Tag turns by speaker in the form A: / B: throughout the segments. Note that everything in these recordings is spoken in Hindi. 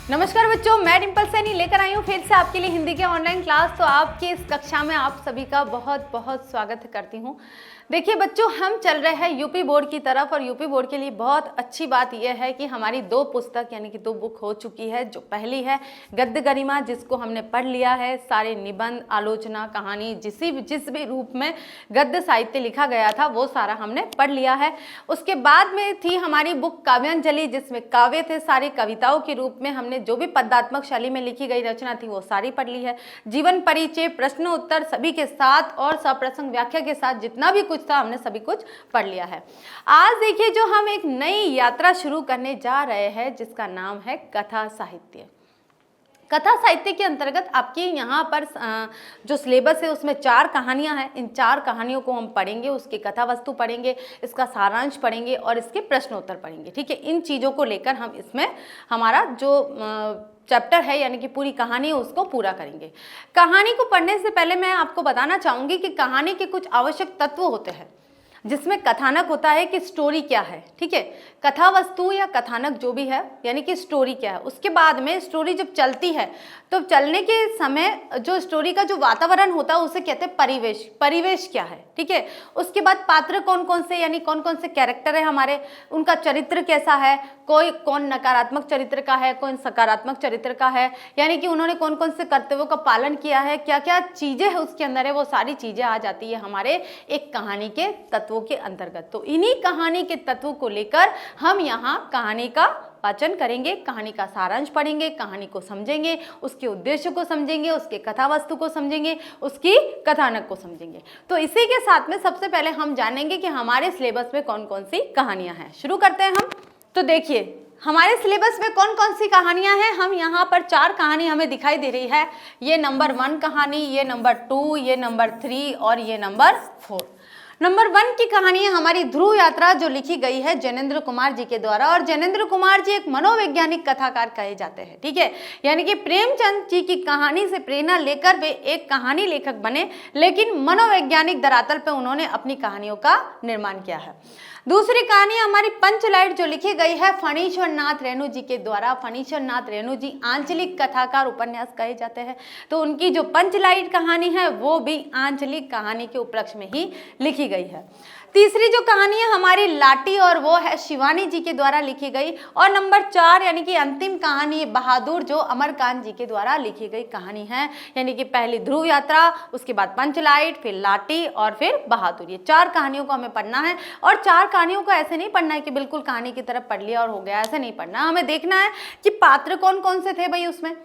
A: नमस्कार बच्चों, मैं डिम्पल सैनी लेकर आई हूँ फिर से आपके लिए हिंदी के ऑनलाइन क्लास। तो आपकी इस कक्षा में आप सभी का बहुत बहुत स्वागत करती हूँ। देखिए बच्चों, हम चल रहे हैं यूपी बोर्ड की तरफ और यूपी बोर्ड के लिए बहुत अच्छी बात यह है कि हमारी दो पुस्तक यानी कि दो बुक हो चुकी है। जो पहली है गद्य गरिमा, जिसको हमने पढ़ लिया है, सारे निबंध, आलोचना, कहानी, जिस भी रूप में गद्य साहित्य लिखा गया था वो सारा हमने पढ़ लिया है। उसके बाद में थी हमारी बुक काव्यांजलि, जिसमें काव्य थे, सारी कविताओं के रूप में हमने जो भी पद्यात्मक शैली में लिखी गई रचना थी वो सारी पढ़ ली है। जीवन परिचय, प्रश्न उत्तर सभी के साथ और सप्रसंग व्याख्या के साथ जितना भी कुछ था हमने सभी कुछ पढ़ लिया है। आज देखिए, जो हम एक नई यात्रा शुरू करने जा रहे हैं जिसका नाम है कथा साहित्य। कथा साहित्य के अंतर्गत आपकी यहाँ पर जो सिलेबस है उसमें 4 कहानियाँ हैं। इन 4 कहानियों को हम पढ़ेंगे, उसकी कथा वस्तु पढ़ेंगे, इसका सारांश पढ़ेंगे और इसके प्रश्नोत्तर पढ़ेंगे। ठीक है, इन चीज़ों को लेकर हम इसमें हमारा जो चैप्टर है यानी कि पूरी कहानी है उसको पूरा करेंगे। कहानी को पढ़ने से पहले मैं आपको बताना चाहूँगी कि कहानी के कुछ आवश्यक तत्व होते हैं, जिसमें कथानक होता है कि स्टोरी क्या है। ठीक है, कथा वस्तु या कथानक जो भी है यानी कि स्टोरी क्या है। उसके बाद में स्टोरी जब चलती है तो चलने के समय जो स्टोरी का जो वातावरण होता है उसे कहते हैं परिवेश। परिवेश क्या है, ठीक है। उसके बाद पात्र कौन कौन से यानी कौन कौन से कैरेक्टर है हमारे, उनका चरित्र कैसा है, कौन नकारात्मक चरित्र का है, कौन सकारात्मक चरित्र का है, यानी कि उन्होंने कौन कौन से कर्तव्यों का पालन किया है, क्या क्या चीज़ें है उसके अंदर है, वो सारी चीज़ें आ जाती है हमारे एक कहानी के तत्वों के अंतर्गत। तो इन्हीं कहानी के तत्वों को लेकर हम यहाँ कहानी का वाचन करेंगे, कहानी का सारांश पढ़ेंगे, कहानी को समझेंगे, उसके उद्देश्य को समझेंगे, उसके कथा वस्तु को समझेंगे, उसकी कथानक को समझेंगे। तो इसी के साथ में सबसे पहले हम जानेंगे कि हमारे सिलेबस में कौन कौन सी कहानियां हैं। शुरू करते हैं हम। तो देखिए, हमारे सिलेबस में कौन कौन सी कहानियां हैं। हम यहाँ पर 4 कहानी हमें दिखाई दे रही है। ये नंबर 1 कहानी, ये नंबर 2, ये नंबर 3 और ये नंबर 4। नंबर 1 की कहानी है हमारी ध्रुव यात्रा, जो लिखी गई है जैनेन्द्र कुमार जी के द्वारा। और जैनेन्द्र कुमार जी एक मनोवैज्ञानिक कथाकार कहे जाते हैं। ठीक है, यानी कि प्रेमचंद जी की कहानी से प्रेरणा लेकर वे एक कहानी लेखक बने, लेकिन मनोवैज्ञानिक धरातल पर उन्होंने अपनी कहानियों का निर्माण किया है। दूसरी कहानी हमारी पंचलाइट, जो लिखी गई है फणीश्वर नाथ रेणु जी के द्वारा। फणीश्वर नाथ रेणु जी आंचलिक कथाकार उपन्यास कहे जाते हैं, तो उनकी जो पंचलाइट कहानी है वो भी आंचलिक कहानी के उपलक्ष्य में ही लिखी गई है। तीसरी जो कहानी है हमारी लाटी, और वो है शिवानी जी के द्वारा लिखी गई। और नंबर 4 यानी कि अंतिम कहानी बहादुर, जो अमरकांत जी के द्वारा लिखी गई कहानी है। यानी कि पहली ध्रुव यात्रा, उसके बाद पंचलाइट, फिर लाटी और फिर बहादुर। ये 4 कहानियों को हमें पढ़ना है। और 4 कहानियों को ऐसे नहीं पढ़ना है कि बिल्कुल कहानी की तरफ पढ़ लिया और हो गया, ऐसे नहीं पढ़ना। हमें देखना है कि पात्र कौन कौन से थे भाई उसमें,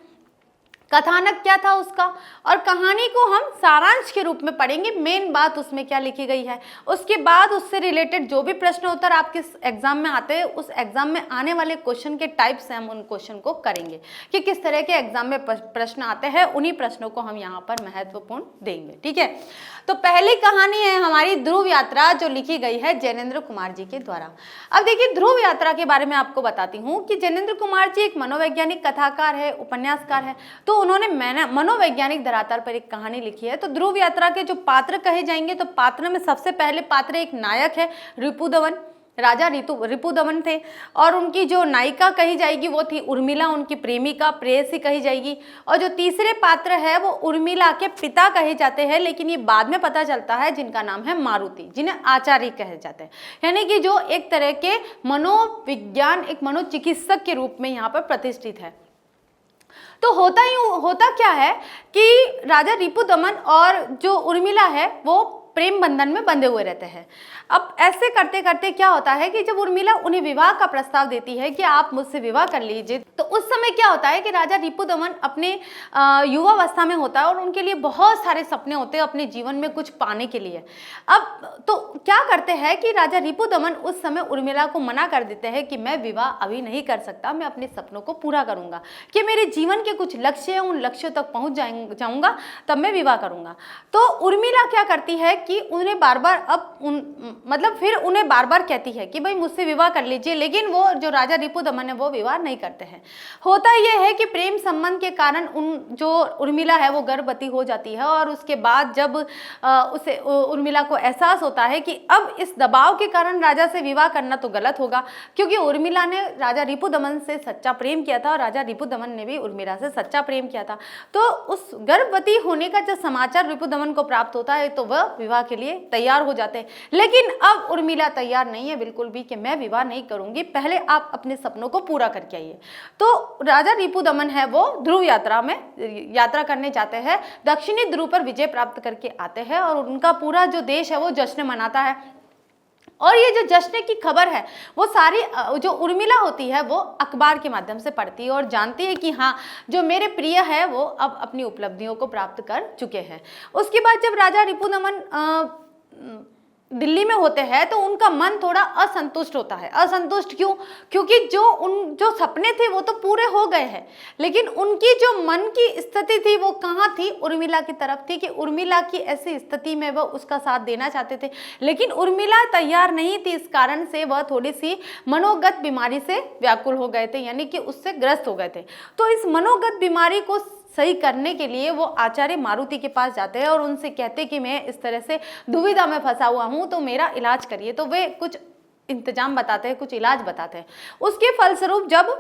A: कथानक क्या था उसका, और कहानी को हम सारांश के रूप में पढ़ेंगे, मेन बात उसमें क्या लिखी गई है। उसके बाद उससे रिलेटेड जो भी प्रश्न उत्तर आपके एग्जाम में आते हैं, उस एग्जाम में आने वाले क्वेश्चन के टाइप से हम उन क्वेश्चन को करेंगे कि किस तरह के एग्जाम में प्रश्न आते हैं। उन्हीं प्रश्नों को हम यहाँ पर महत्वपूर्ण देंगे। ठीक है, तो पहली कहानी है हमारी ध्रुव यात्रा, जो लिखी गई है जैनेन्द्र कुमार जी के द्वारा। अब देखिए, ध्रुव यात्रा के बारे में आपको बताती हूँ कि जैनेन्द्र कुमार जी एक मनोवैज्ञानिक कथाकार है, उपन्यासकार है। तो उन्होंने मनोवैज्ञानिक धरातल पर एक कहानी लिखी है। तो ध्रुव यात्रा के जो पात्र कहे जाएंगे, तो पात्र में सबसे पहले पात्र एक नायक है रिपुदमन, राजा रिपुदमन थे। और उनकी जो नायिका कही जाएगी वो थी उर्मिला, उनकी प्रेमिका, प्रेयसी कही जाएगी। और जो तीसरे पात्र है वो उर्मिला के पिता कहे जाते हैं, लेकिन ये बाद में पता चलता है, जिनका नाम है मारुति, जिन्हें आचार्य कहे जाते हैं। यानी कि जो एक तरह के मनोविज्ञान, एक मनोचिकित्सक के रूप में यहाँ पर प्रतिष्ठित है। तो होता क्या है कि राजा रिपुदमन और जो उर्मिला है वो प्रेम बंधन में बंधे हुए रहते हैं। अब ऐसे करते करते क्या होता है कि जब उर्मिला उन्हें विवाह का प्रस्ताव देती है कि आप मुझसे विवाह कर लीजिए, तो उस समय क्या होता है कि राजा रिपुदमन अपने युवावस्था में होता है और उनके लिए बहुत सारे सपने होते हैं अपने जीवन में कुछ पाने के लिए। अब तो क्या करते हैं कि राजा रिपुदमन उस समय उर्मिला को मना कर देते हैं कि मैं विवाह अभी नहीं कर सकता, मैं अपने सपनों को पूरा करूंगा, कि मेरे जीवन के कुछ लक्ष्य हैं, उन लक्ष्यों तक पहुंच जाऊंगा तब मैं विवाह करूंगा। तो उर्मिला क्या करती है कि उन्हें बार बार अब मतलब फिर उन्हें बार बार कहती है कि भाई मुझसे विवाह कर लीजिए, लेकिन वो जो राजा रिपुदमन है वो विवाह नहीं करते हैं। होता यह है कि प्रेम संबंध के कारण जो उर्मिला है वो गर्भवती हो जाती है, और उसके बाद जब उसे उर्मिला को एहसास होता है कि अब इस दबाव के कारण राजा से विवाह करना तो गलत होगा, क्योंकि उर्मिला ने राजा रिपुदमन से सच्चा प्रेम किया था और राजा रिपुदमन ने भी उर्मिला से सच्चा प्रेम किया था। तो उस गर्भवती होने का जब समाचार रिपुदमन को प्राप्त होता है तो वह विवाह के लिए तैयार हो जाते हैं। लेकिन अब उर्मिला तैयार नहीं है बिल्कुल भी कि मैं विवाह नहीं करूंगी, पहले आप अपने सपनों को पूरा करके आइए। तो राजा रिपुदमन है वो ध्रुव यात्रा में यात्रा करने जाते हैं, दक्षिणी ध्रुव पर विजय प्राप्त करके आते हैं, और उनका पूरा जो देश है वो जश्न मनाता है। और ये जो जश्न की खबर है वो सारी जो उर्मिला होती है वो अखबार के माध्यम से पढ़ती है और जानती है कि हाँ, जो मेरे प्रिय है वो अब अपनी उपलब्धियों को प्राप्त कर चुके हैं। उसके बाद जब राजा रिपुदमन दिल्ली में होते हैं तो उनका मन थोड़ा असंतुष्ट होता है। असंतुष्ट क्यों? क्योंकि जो सपने थे वो तो पूरे हो गए हैं, लेकिन उनकी जो मन की स्थिति थी वो कहाँ थी? उर्मिला की तरफ थी, कि उर्मिला की ऐसी स्थिति में वह उसका साथ देना चाहते थे, लेकिन उर्मिला तैयार नहीं थी। इस कारण से वह थोड़ी सी मनोगत बीमारी से व्याकुल हो गए थे, यानी कि उससे ग्रस्त हो गए थे। तो इस मनोगत बीमारी को सही करने के लिए वो आचार्य मारुति के पास जाते हैं और उनसे कहते हैं कि मैं इस तरह से दुविधा में फंसा हुआ हूँ, तो मेरा इलाज करिए। तो वे कुछ इंतजाम बताते हैं, कुछ इलाज बताते हैं। उसके फलस्वरूप जब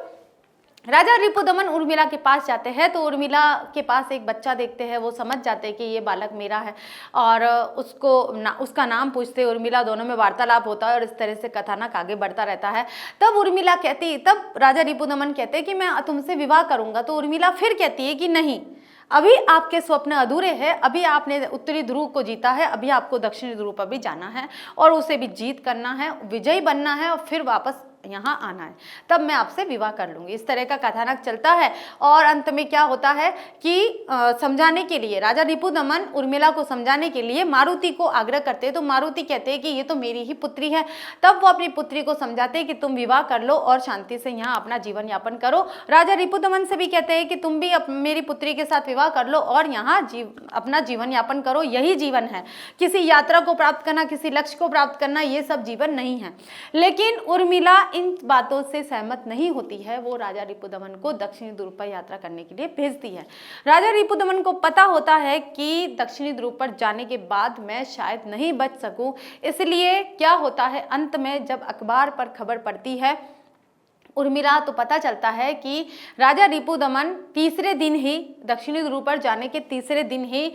A: राजा रिपुदमन उर्मिला के पास जाते हैं तो उर्मिला के पास एक बच्चा देखते हैं। वो समझ जाते हैं कि ये बालक मेरा है, और उसका नाम पूछते उर्मिला, दोनों में वार्तालाप होता है और इस तरह से कथानक आगे बढ़ता रहता है। तब राजा रिपुदमन कहते हैं कि मैं तुमसे विवाह करूंगा। तो उर्मिला फिर कहती है कि नहीं, अभी आपके स्वप्न अधूरे हैं, अभी आपने उत्तरी ध्रुव को जीता है, अभी आपको दक्षिणी ध्रुव पर भी जाना है और उसे भी जीत करना है, विजयी बनना है और फिर वापस यहाँ आना है, तब मैं आपसे विवाह कर लूंगी। इस तरह का कथानक चलता है और अंत में क्या होता है कि समझाने के लिए राजा रिपुदमन उर्मिला को समझाने के लिए मारुति को आग्रह करते हैं। तो मारुति कहते हैं कि ये तो मेरी ही पुत्री है। तब वो अपनी पुत्री को समझाते हैं कि तुम विवाह कर लो और शांति से यहाँ अपना जीवन यापन करो। राजा रिपुदमन से भी कहते हैं कि तुम भी मेरी पुत्री के साथ विवाह कर लो और यहाँ अपना जीवन यापन करो, यही जीवन है। किसी यात्रा को प्राप्त करना, किसी लक्ष्य को प्राप्त करना, ये सब जीवन नहीं है। लेकिन उर्मिला इन बातों से सहमत नहीं होती है। वो राजा रिपुदमन को दक्षिणी ध्रुव पर यात्रा करने के लिए भेजती है। राजा रिपुदमन को पता होता है कि दक्षिणी ध्रुव पर जाने के बाद मैं शायद नहीं बच सकूं, इसलिए क्या होता है, अंत में जब अखबार पर खबर पड़ती है उर्मिला तो पता चलता है कि राजा रिपुदमन तीसरे दिन ही, दक्षिणी ध्रुव पर जाने के तीसरे दिन ही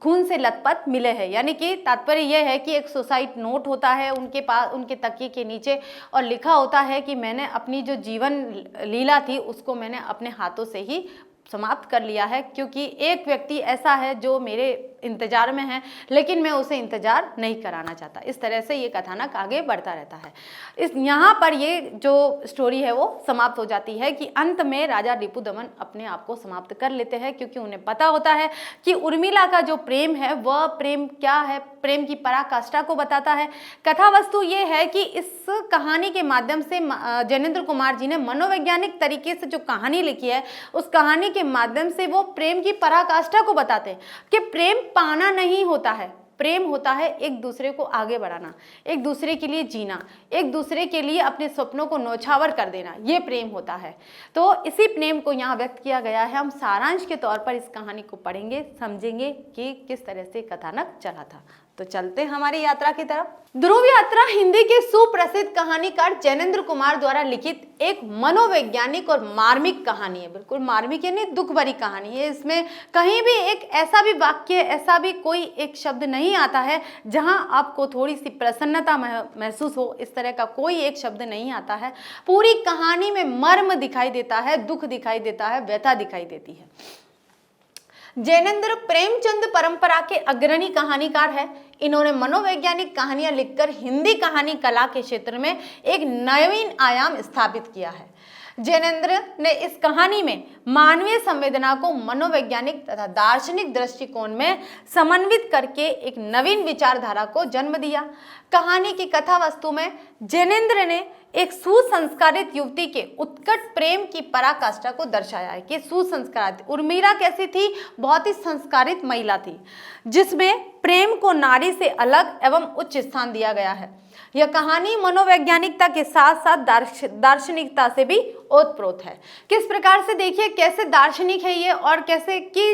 A: खून से लथपथ मिले हैं। यानी कि तात्पर्य यह है कि एक सुसाइड नोट होता है उनके पास, उनके तकिए के नीचे, और लिखा होता है कि मैंने अपनी जो जीवन लीला थी उसको मैंने अपने हाथों से ही समाप्त कर लिया है, क्योंकि एक व्यक्ति ऐसा है जो मेरे इंतजार में है लेकिन मैं उसे इंतजार नहीं कराना चाहता। इस तरह से ये कथानक आगे बढ़ता रहता है। यहाँ पर ये जो स्टोरी है वो समाप्त हो जाती है कि अंत में राजा रिपुदमन अपने आप को समाप्त कर लेते हैं, क्योंकि उन्हें पता होता है कि उर्मिला का जो प्रेम है वह प्रेम क्या है, प्रेम की पराकाष्ठा को बताता है। कथा वस्तु ये है कि इस कहानी के माध्यम से जैनेंद्र कुमार जी ने मनोवैज्ञानिक तरीके से जो कहानी लिखी है, उस कहानी के माध्यम से वो प्रेम की पराकाष्ठा को बताते हैं कि प्रेम पाना नहीं होता है, प्रेम होता है एक दूसरे को आगे बढ़ाना, एक दूसरे के लिए जीना, एक दूसरे के लिए अपने सपनों को न्यौछावर कर देना, ये प्रेम होता है। तो इसी प्रेम को यहाँ व्यक्त किया गया है। हम सारांश के तौर पर इस कहानी को पढ़ेंगे, समझेंगे कि किस तरह से कथानक चला था। तो चलते हैं हमारी यात्रा की तरफ। ध्रुव यात्रा हिंदी के सुप्रसिद्ध कहानीकार जैनेंद्र कुमार द्वारा लिखित एक मनोवैज्ञानिक और मार्मिक कहानी है। बिल्कुल मार्मिक यानी दुख भरी कहानी है। इसमें कहीं भी एक ऐसा भी वाक्य, ऐसा भी कोई एक शब्द नहीं आता है जहां आपको थोड़ी सी प्रसन्नता महसूस हो, इस तरह का कोई एक शब्द नहीं आता है। पूरी कहानी में मर्म दिखाई देता है, दुख दिखाई देता है, व्यथा दिखाई देती है। जैनेंद्र प्रेमचंद परंपरा के अग्रणी कहानीकार है। इन्होंने मनोवैज्ञानिक कहानियां लिखकर हिंदी कहानी कला के क्षेत्र में एक नवीन आयाम स्थापित किया है। जैनेंद्र ने इस कहानी में मानवीय संवेदना को मनोवैज्ञानिक तथा दार्शनिक दृष्टिकोण में समन्वित करके एक नवीन विचारधारा को जन्म दिया। कहानी की कथा वस्तु में जैनेंद्र ने एक सुसंस्कारित युवती के उत्कट प्रेम की पराकाष्ठा को दर्शाया है कि सुसंस्कारित उर्मिला कैसी थी, बहुत ही संस्कारित महिला थी जिसमें प्रेम को नारी से अलग एवं उच्च स्थान दिया गया है। यह कहानी मनोवैज्ञानिकता के साथ साथ दार्शनिकता से भी ओतप्रोत है। किस प्रकार से, देखिए कैसे दार्शनिक है ये, और कैसे कि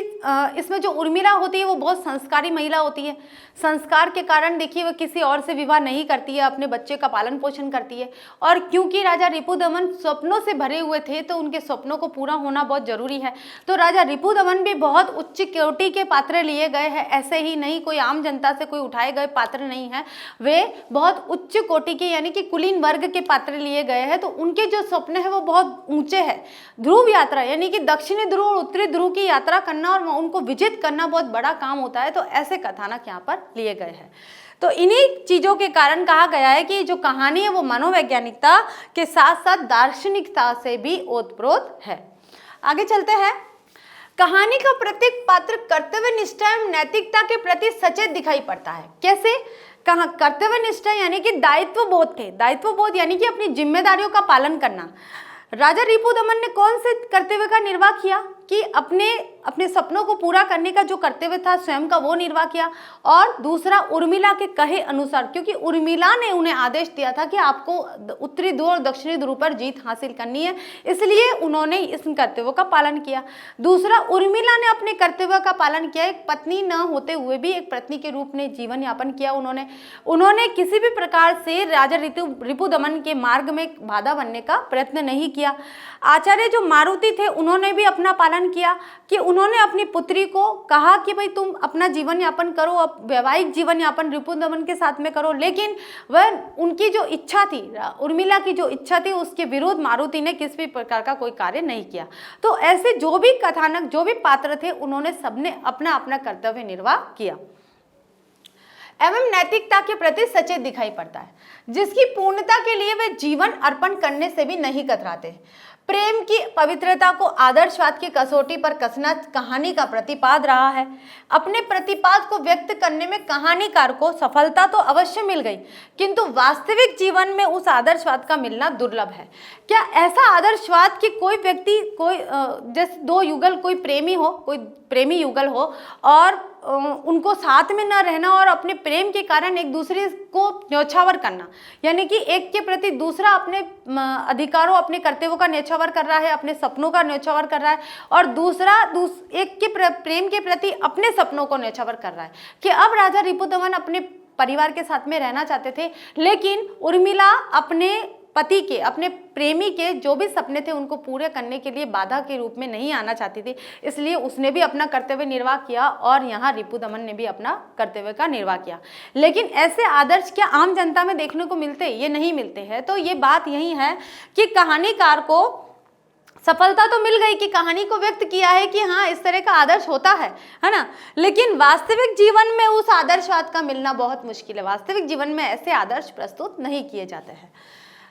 A: इसमें जो उर्मिला होती है वो बहुत संस्कारी महिला होती है। संस्कार के कारण देखिए वह किसी और से विवाह नहीं करती है, अपने बच्चे का पालन पोषण करती है। और क्योंकि राजा रिपुदमन स्वप्नों से भरे हुए थे तो उनके स्वप्नों को पूरा होना बहुत जरूरी है। तो राजा रिपुदमन भी बहुत उच्च कोटि के पात्र लिए गए हैं, ऐसे ही नहीं कोई आम जनता से कोई उठाए गए पात्र नहीं है, वे बहुत उच्च कोटि के यानी कि कुलीन वर्ग के पात्र लिए गए हैं। तो उनके जो स्वप्न है वो बहुत ऊंचे हैं। ध्रुव यात्रा यानी कि दक्षिणी ध्रुव और उत्तरी ध्रुव की यात्रा करना और उनको विजित करना बहुत बड़ा काम होता है। तो ऐसे कथानक यहाँ पर लिए गए हैं। तो इन्हीं चीजों के कारण कहा गया है कि जो कहानी है वो मनोवैज्ञानिकता के साथ साथ दार्शनिकता से भी ओतप्रोत है। आगे चलते हैं। कहानी का प्रत्येक पात्र कर्तव्य निष्ठा एवं नैतिकता के प्रति सचेत दिखाई पड़ता है। कैसे? कहा कर्तव्य निष्ठा यानी कि दायित्व बोध थे, दायित्व बोध यानी कि अपनी जिम्मेदारियों का पालन करना। राजा रिपुदमन ने कौन से कर्तव्य का निर्वाह किया कि अपने सपनों को पूरा करने का जो कर्तव्य था स्वयं का वो निर्वाह किया। और दूसरा उर्मिला के कहे अनुसार, क्योंकि उर्मिला ने उन्हें आदेश दिया था कि आपको उत्तरी ध्रुव और दक्षिणी ध्रुव पर जीत हासिल करनी है, इसलिए उन्होंने इस कर्तव्यों का पालन किया। दूसरा, उर्मिला ने अपने कर्तव्य का पालन किया, एक पत्नी न होते हुए भी एक पत्नी के रूप में जीवन यापन किया। उन्होंने किसी भी प्रकार से राजा रिपुदमन के मार्ग में बाधा बनने का प्रयत्न नहीं किया। आचार्य जो मारुति थे उन्होंने भी अपना पालन किया कि उन्होंने अपनी पुत्री को कहा कि भाई तुम अपना जीवन यापन करो, अब वैवाहिक जीवन यापन रिपुदमन के साथ में करो, लेकिन वह उनकी जो इच्छा थी, उर्मिला की जो इच्छा थी, उसके विरुद्ध मारुति ने किसी भी प्रकार का कोई कार्य नहीं किया। तो ऐसे जो भी कथानक, जो भी पात्र थे, उन्होंने सबने अपना अपना कर्तव्य निर्वाह किया एवं नैतिकता के प्रति सचेत दिखाई पड़ता है, जिसकी पूर्णता के लिए वे जीवन अर्पण करने से भी नहीं कतराते। प्रेम की पवित्रता को आदर्शवाद की कसौटी पर कसना कहानी का प्रतिपाद रहा है। अपने प्रतिपाद को व्यक्त करने में कहानीकार को सफलता तो अवश्य मिल गई, किंतु वास्तविक जीवन में उस आदर्शवाद का मिलना दुर्लभ है। क्या ऐसा आदर्शवाद कि कोई व्यक्ति, कोई जैसे दो युगल, कोई प्रेमी युगल हो और उनको साथ में न रहना और अपने प्रेम के कारण एक दूसरे को न्यौछावर करना, यानी कि एक के प्रति दूसरा अपने अधिकारों, अपने कर्तव्यों का न्यौछावर कर रहा है, अपने सपनों का न्यौछावर कर रहा है, और दूसरा एक के प्रेम के प्रति अपने सपनों को न्यौछावर कर रहा है। कि अब राजा रिपुदमन अपने परिवार के साथ में रहना चाहते थे, लेकिन उर्मिला अपने पति के, अपने प्रेमी के जो भी सपने थे उनको पूरे करने के लिए बाधा के रूप में नहीं आना चाहती थी, इसलिए उसने भी अपना कर्तव्य निर्वाह किया और यहाँ रिपुदमन ने भी अपना कर्तव्य का निर्वाह किया। लेकिन ऐसे आदर्श क्या आम जनता में देखने को मिलते? ये नहीं मिलते हैं। तो ये बात यही है कि कहानीकार को सफलता तो मिल गई कि कहानी को व्यक्त किया है कि हाँ इस तरह का आदर्श होता है ना, लेकिन वास्तविक जीवन में उस आदर्शवाद का मिलना बहुत मुश्किल है। वास्तविक जीवन में ऐसे आदर्श प्रस्तुत नहीं किए जाते हैं।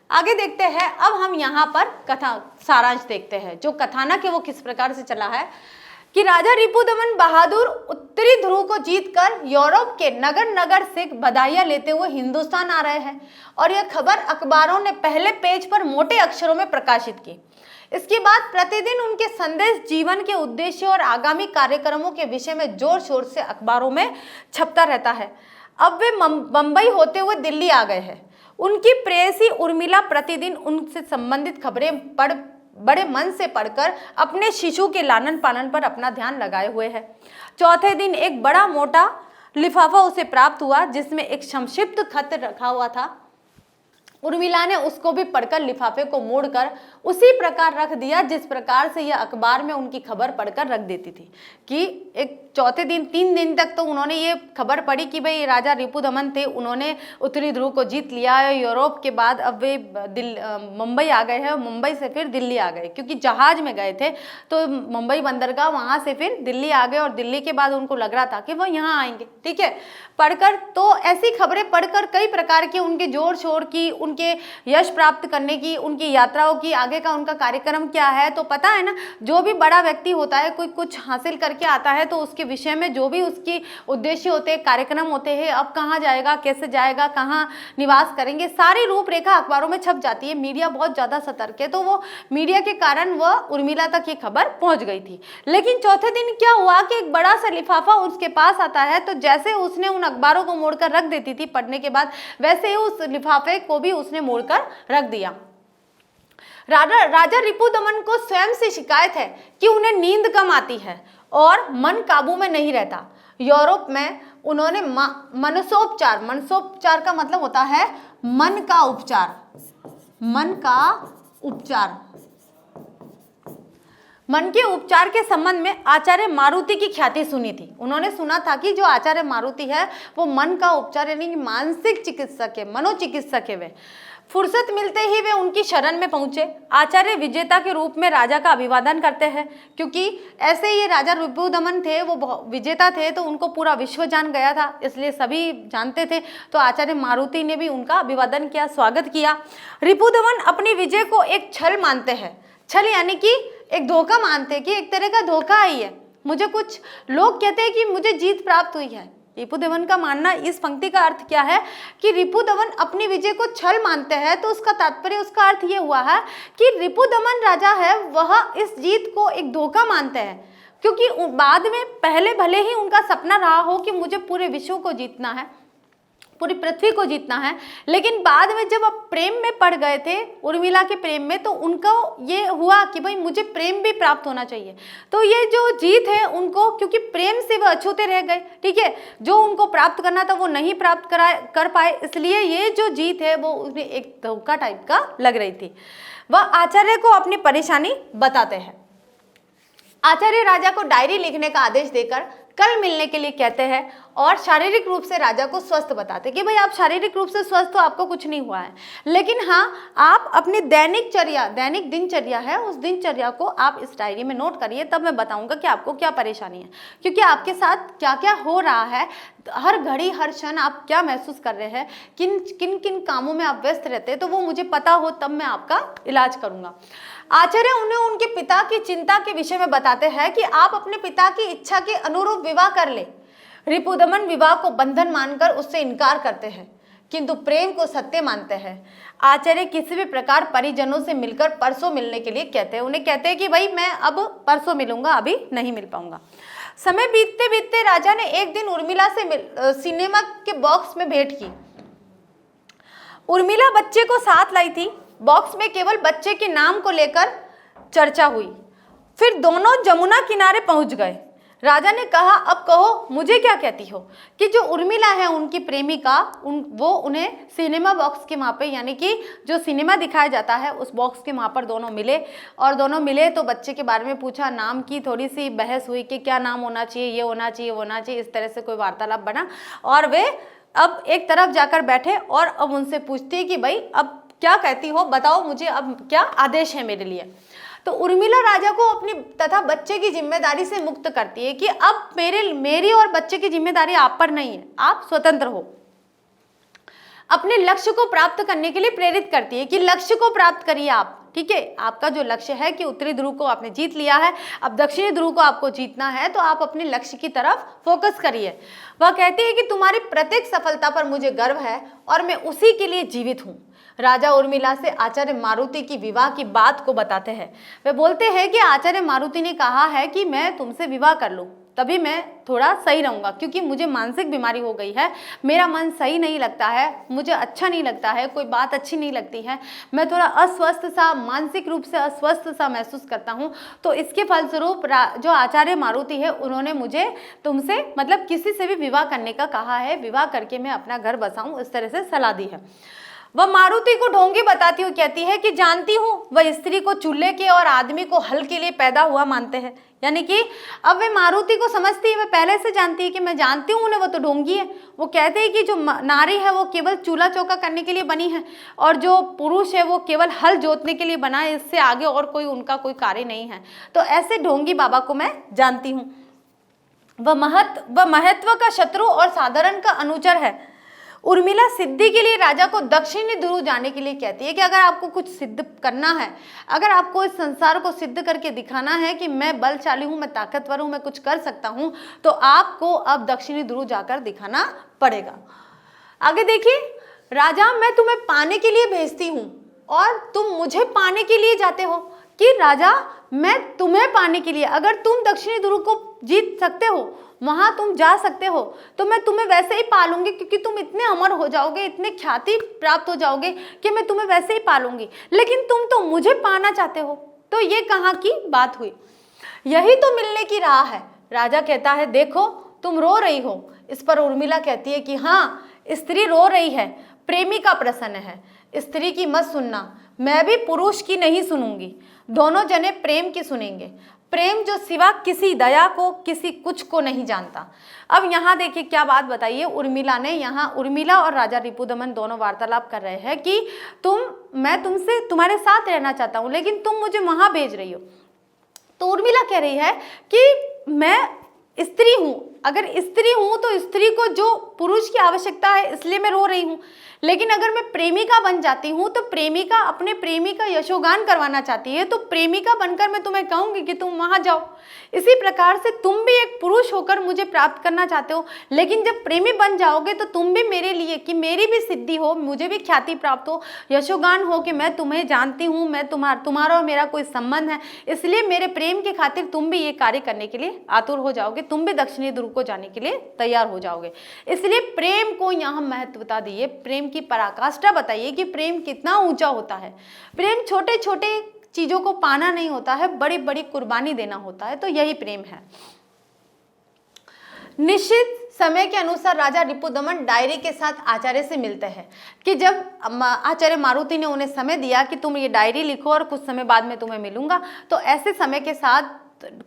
A: आगे देखते हैं। अब हम यहाँ पर कथा सारांश देखते हैं। जो कथानक है वो किस प्रकार से चला है कि राजा रिपुदमन बहादुर उत्तरी ध्रुव को जीतकर यूरोप के नगर नगर से बधाइयां लेते हुए हिंदुस्तान आ रहे हैं, और यह खबर अखबारों ने पहले पेज पर मोटे अक्षरों में प्रकाशित की। इसके बाद प्रतिदिन उनके संदेश, जीवन के उद्देश्य और आगामी कार्यक्रमों के विषय में जोर शोर से अखबारों में छपता रहता है। अब वे बंबई होते हुए दिल्ली आ गए हैं। उनकी प्रेयसी उर्मिला प्रतिदिन उनसे संबंधित खबरें बड़े मन से पढ़कर अपने शिशु के लालन पालन पर अपना ध्यान लगाए हुए है। चौथे दिन एक बड़ा मोटा लिफाफा उसे प्राप्त हुआ जिसमें एक संक्षिप्त खत रखा हुआ था। उर्मिला ने उसको भी पढ़कर लिफाफे को मोड़कर उसी प्रकार रख दिया जिस प्रकार से यह अखबार में उनकी खबर पढ़कर रख देती थी। कि एक चौथे दिन 3 दिन तक तो उन्होंने ये खबर पढ़ी कि भाई राजा रिपुदमन थे, उन्होंने उत्तरी ध्रुव को जीत लिया है। यूरोप के बाद अब वे मुंबई आ गए हैं, मुंबई से फिर दिल्ली आ गए, क्योंकि जहाज में गए थे तो मुंबई बंदरगाह, वहाँ से फिर दिल्ली आ गए, और दिल्ली के बाद उनको लग रहा था कि वह यहाँ आएंगे। ठीक है, पढ़कर तो ऐसी खबरें पढ़कर कई प्रकार के उनके जोर शोर की, उनकी उनके यश प्राप्त करने की, उनकी यात्राओं की, आगे का उनका कार्यक्रम क्या है। तो पता है ना, जो भी बड़ा व्यक्ति होता है, कोई कुछ हासिल करके आता है तो उसके विषय में जो भी उसकी उद्देश्य होते हैं, कार्यक्रम होते हैं, अब कहाँ जाएगा, कैसे जाएगा, कहाँ निवास करेंगे, सारी रूपरेखा अखबारों में छप जाती है। मीडिया बहुत ज़्यादा सतर्क है, तो वो मीडिया के कारण वह उर्मिला तक ये खबर पहुंच गई थी। लेकिन चौथे दिन क्या हुआ कि एक बड़ा सा लिफाफा उसके पास आता है, तो जैसे उसने उन अखबारों को मोड़कर रख देती थी पढ़ने के बाद, वैसे ही उस लिफाफे को भी उसने मोड़कर रख दिया। राजा रिपुदमन को स्वयं से शिकायत है कि उन्हें नींद कम आती है और मन काबू में नहीं रहता। यूरोप में उन्होंने मनसोपचार का मतलब होता है मन का उपचार, मन का उपचार, मन के उपचार के संबंध में आचार्य मारुति की ख्याति सुनी थी। उन्होंने सुना था कि जो आचार्य मारुति है वो मन का उपचार यानी कि मानसिक चिकित्सक है, मनोचिकित्सक है। वे फुर्सत मिलते ही वे उनकी शरण में पहुंचे। आचार्य विजेता के रूप में राजा का अभिवादन करते हैं, क्योंकि ऐसे ये राजा रिपुदमन थे, वो विजेता थे, तो उनको पूरा विश्व जान गया था, इसलिए सभी जानते थे। तो आचार्य मारुति ने भी उनका अभिवादन किया, स्वागत किया। रिपुदमन अपनी विजय को एक छल मानते हैं। छल यानी कि एक धोखा मानते हैं कि एक तरह का धोखा ही है। मुझे कुछ लोग कहते हैं कि मुझे जीत प्राप्त हुई है। रिपुदमन का मानना, इस पंक्ति का अर्थ क्या है कि रिपुदमन अपनी विजय को छल मानते हैं, तो उसका तात्पर्य, उसका अर्थ ये हुआ है कि रिपुदमन राजा है वह इस जीत को एक धोखा मानते हैं, क्योंकि बाद में पहले भले ही उनका सपना रहा हो कि मुझे पूरे विश्व को जीतना है, पूरी पृथ्वी को जीतना है, लेकिन बाद में जब अब प्रेम में पड़ गए थे, उर्मिला के प्रेम में, तो उनको ये हुआ कि भाई मुझे प्रेम भी प्राप्त होना चाहिए। तो ये जो जीत है उनको, क्योंकि प्रेम से वह अछूते रह गए, ठीक है, जो उनको प्राप्त करना था वो नहीं प्राप्त कर पाए, इसलिए ये जो जीत है वो उन्हें एक धोखा टाइप का लग रही थी। वह आचार्य को अपनी परेशानी बताते हैं। आचार्य राजा को डायरी लिखने का आदेश देकर कल मिलने के लिए कहते हैं और शारीरिक रूप से राजा को स्वस्थ बताते कि भाई आप शारीरिक रूप से स्वस्थ हो, आपको कुछ नहीं हुआ है, लेकिन हाँ आप अपनी दैनिक दिनचर्या है, उस दिनचर्या को आप इस डायरी में नोट करिए, तब मैं बताऊंगा कि आपको क्या परेशानी है, क्योंकि आपके साथ क्या क्या हो रहा है, हर घड़ी हर क्षण आप क्या महसूस कर रहे हैं, किन किन कामों में आप व्यस्त रहते हैं, तो वो मुझे पता हो तब मैं आपका इलाज करूंगा। आचार्य उन्हें उनके पिता की चिंता के विषय में बताते हैं कि आप अपने पिता की इच्छा के अनुरूप विवाह कर ले। रिपुदमन विवाह को बंधन मानकर उससे इनकार करते हैं, किंतु प्रेम को सत्य मानते हैं। आचार्य किसी भी प्रकार परिजनों से मिलकर परसों मिलने के लिए कहते हैं। उन्हें कहते हैं कि भाई मैं अब परसों मिलूंगा, अभी नहीं मिल पाऊंगा। समय बीतते बीतते राजा ने एक दिन उर्मिला से सिनेमा के बॉक्स में भेंट की। उर्मिला बच्चे को साथ लाई थी। बॉक्स में केवल बच्चे के नाम को लेकर चर्चा हुई। फिर दोनों जमुना किनारे पहुंच गए। राजा ने कहा, अब कहो मुझे क्या कहती हो, कि जो उर्मिला है उनकी प्रेमिका, वो उन्हें सिनेमा बॉक्स के वहाँ पे, यानी कि जो सिनेमा दिखाया जाता है उस बॉक्स के वहाँ पर दोनों मिले, और दोनों मिले तो बच्चे के बारे में पूछा, नाम की थोड़ी सी बहस हुई कि क्या नाम होना चाहिए, ये होना चाहिए, वो होना चाहिए, इस तरह से कोई वार्तालाप बना। और वे अब एक तरफ जाकर बैठे और अब उनसे पूछती कि भाई अब क्या कहती हो, बताओ मुझे, अब क्या आदेश है मेरे लिए। तो उर्मिला राजा को अपनी तथा बच्चे की जिम्मेदारी से मुक्त करती है कि अब मेरी और बच्चे की जिम्मेदारी आप पर नहीं है, आप स्वतंत्र हो। अपने लक्ष्य को प्राप्त करने के लिए प्रेरित करती है कि लक्ष्य को प्राप्त करिए आप, ठीक है, आपका जो लक्ष्य है कि उत्तरी ध्रुव को आपने जीत लिया है, अब दक्षिणी ध्रुव को आपको जीतना है, तो आप अपने लक्ष्य की तरफ फोकस करिए। वह कहती है कि तुम्हारी प्रत्येक सफलता पर मुझे गर्व है और मैं उसी के लिए जीवित हूँ। राजा उर्मिला से आचार्य मारुति की विवाह की बात को बताते हैं। वे बोलते हैं कि आचार्य मारुति ने कहा है कि मैं तुमसे विवाह कर लूं, तभी मैं थोड़ा सही रहूंगा, क्योंकि मुझे मानसिक बीमारी हो गई है, मेरा मन सही नहीं लगता है, मुझे अच्छा नहीं लगता है, कोई बात अच्छी नहीं लगती है, मैं थोड़ा अस्वस्थ सा, मानसिक रूप से अस्वस्थ सा महसूस करता हूँ। तो इसके फलस्वरूप जो आचार्य मारुति है उन्होंने मुझे तुमसे मतलब किसी से भी विवाह करने का कहा है, विवाह करके मैं अपना घर बसाऊं, इस तरह से सलाह दी है। वह मारुति को ढोंगी बताती हुई कहती है कि जानती हूँ वह स्त्री को चूल्हे के और आदमी को हल के लिए पैदा हुआ मानते हैं, यानी कि अब वे मारुति को समझती है, वह पहले से जानती है कि मैं जानती हूँ उन्हें, वो तो ढोंगी है। वो कहते हैं कि जो नारी है वो केवल चूल्हा चौका करने के लिए बनी है और जो पुरुष है वो केवल हल जोतने के लिए बना है, इससे आगे और कोई उनका कोई कार्य नहीं है। तो ऐसे ढोंगी बाबा को मैं जानती हूँ। वह महत्व का शत्रु और साधारण का अनुचर है। उर्मिला सिद्धि के लिए राजा को दक्षिणी ध्रुव जाने के लिए कहती है कि अगर आपको कुछ सिद्ध करना है, अगर आपको इस संसार को सिद्ध करके दिखाना है कि मैं बलशाली हूँ, मैं ताकतवर हूँ, मैं कुछ कर सकता हूँ, तो आपको अब दक्षिणी ध्रुव जाकर दिखाना पड़ेगा। आगे देखिए, राजा मैं तुम्हें पाने के लिए भेजती हूँ और तुम मुझे पाने के लिए जाते हो। कि राजा मैं तुम्हें पाने के लिए, अगर तुम दक्षिणी ध्रुव को जीत सकते हो, वहां तुम जा सकते हो, तो मैं तुम्हें वैसे ही पालूंगी, क्योंकि तुम इतने अमर हो जाओगे, इतने ख्याति प्राप्त हो जाओगे कि मैं तुम्हें वैसे ही पालूंगी। लेकिन तुम तो मुझे पाना चाहते हो। तो ये कहाँ की बात हुई? यही तो मिलने की राह है। राजा कहता है देखो तुम रो रही हो। इस पर उर्मिला कहती है कि हाँ, स्त्री रो रही है, प्रेमिका प्रसन्न है, स्त्री की मत सुनना, मैं भी पुरुष की नहीं सुनूंगी, दोनों जने प्रेम की सुनेंगे, प्रेम जो सिवा किसी दया को, किसी कुछ को नहीं जानता। अब यहाँ देखिए क्या बात बताइए उर्मिला ने। यहाँ उर्मिला और राजा रिपुदमन दोनों वार्तालाप कर रहे हैं कि मैं तुमसे तुम्हारे साथ रहना चाहता हूँ, लेकिन तुम मुझे वहां भेज रही हो। तो उर्मिला कह रही है कि मैं स्त्री हूँ, अगर स्त्री हूँ तो स्त्री को जो पुरुष की आवश्यकता है इसलिए मैं रो रही हूँ, लेकिन अगर मैं प्रेमिका बन जाती हूँ तो प्रेमिका अपने प्रेमी का यशोगान करवाना चाहती है, तो प्रेमिका बनकर मैं तुम्हें कहूँगी कि तुम वहाँ जाओ। इसी प्रकार से तुम भी एक पुरुष होकर मुझे प्राप्त करना चाहते हो, लेकिन जब प्रेमी बन जाओगे तो तुम भी मेरे लिए, कि मेरी भी सिद्धि हो, मुझे भी ख्याति प्राप्त हो, यशोगान हो कि मैं तुम्हें जानती हूँ, मैं तुम्हारा और मेरा कोई संबंध है, इसलिए मेरे प्रेम के खातिर तुम भी ये कार्य करने के लिए आतुर हो जाओगे, तुम भी दक्षिणी ध्रुव को जाने के लिए तैयार हो जाओगे। इसलिए प्रेम को यहाँ महत्वता दिए, प्रेम की पराकाष्ठा बताइए कि प्रेम कितना ऊंचा होता है। प्रेम छोटे छोटे चीजों को पाना नहीं होता है, बड़ी बड़ी कुर्बानी देना होता है, तो यही प्रेम है। निश्चित समय के अनुसार राजा रिपुदमन डायरी के साथ आचार्य से मिलते हैं कि जब आचार्य मारुति ने उन्हें समय दिया कि तुम ये डायरी लिखो और कुछ समय बाद में तुम्हें मिलूंगा, तो ऐसे समय के साथ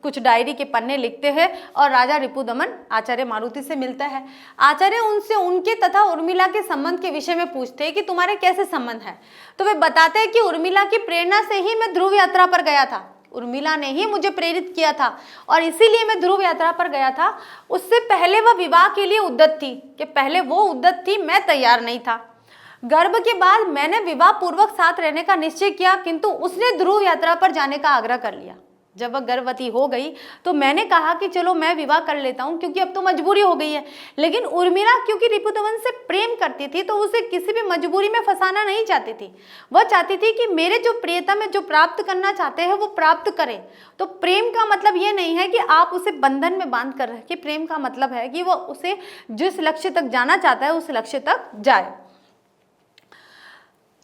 A: कुछ डायरी के पन्ने लिखते हैं और राजा रिपुदमन आचार्य मारुति से मिलता है। आचार्य उनसे उनके तथा उर्मिला के संबंध के विषय में पूछते हैं कि तुम्हारे कैसे संबंध है। तो वे बताते हैं कि उर्मिला की प्रेरणा से ही मैं ध्रुव यात्रा पर गया था, उर्मिला ने ही मुझे प्रेरित किया था और इसीलिए मैं ध्रुव यात्रा पर गया था। उससे पहले वह विवाह के लिए उद्यत थी, कि पहले वो उद्यत थी, मैं तैयार नहीं था। गर्भ के बाद मैंने विवाह पूर्वक साथ रहने का निश्चय किया, किंतु उसने ध्रुव यात्रा पर जाने का आग्रह कर लिया। जब वह गर्भवती हो गई तो मैंने कहा कि चलो मैं विवाह कर लेता हूँ, क्योंकि अब तो मजबूरी हो गई है। लेकिन उर्मिला क्योंकि रिपुदमन से प्रेम करती थी तो उसे किसी भी मजबूरी में फंसाना नहीं चाहती थी। वह चाहती थी कि मेरे जो प्रियतम जो प्राप्त करना चाहते हैं वो प्राप्त करें। तो प्रेम का मतलब ये नहीं है कि आप उसे बंधन में बांध कर रखें, प्रेम का मतलब है कि वह उसे जिस लक्ष्य तक जाना चाहता है उस लक्ष्य तक जाए।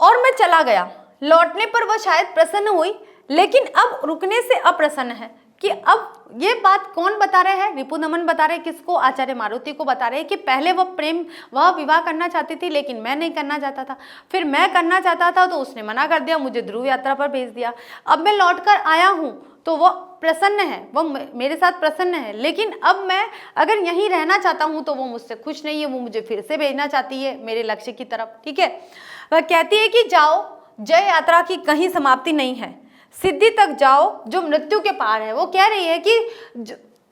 A: और मैं चला गया, लौटने पर वह शायद प्रसन्न हुई, लेकिन अब रुकने से अप्रसन्न है। कि अब ये बात कौन बता रहे हैं? रिपुदमन बता रहे हैं। किसको? आचार्य मारुति को बता रहे हैं कि पहले वह विवाह करना चाहती थी, लेकिन मैं नहीं करना चाहता था। फिर मैं करना चाहता था तो उसने मना कर दिया, मुझे ध्रुव यात्रा पर भेज दिया। अब मैं लौटकर आया हूँ तो वह प्रसन्न है, वह मेरे साथ प्रसन्न है, लेकिन अब मैं अगर यहीं रहना चाहता हूँ तो वो मुझसे खुश नहीं है, वो मुझे फिर से भेजना चाहती है मेरे लक्ष्य की तरफ। ठीक है, वह कहती है कि जाओ, जय यात्रा की कहीं समाप्ति नहीं है, सिद्धि तक जाओ जो मृत्यु के पार है। वो कह रही है कि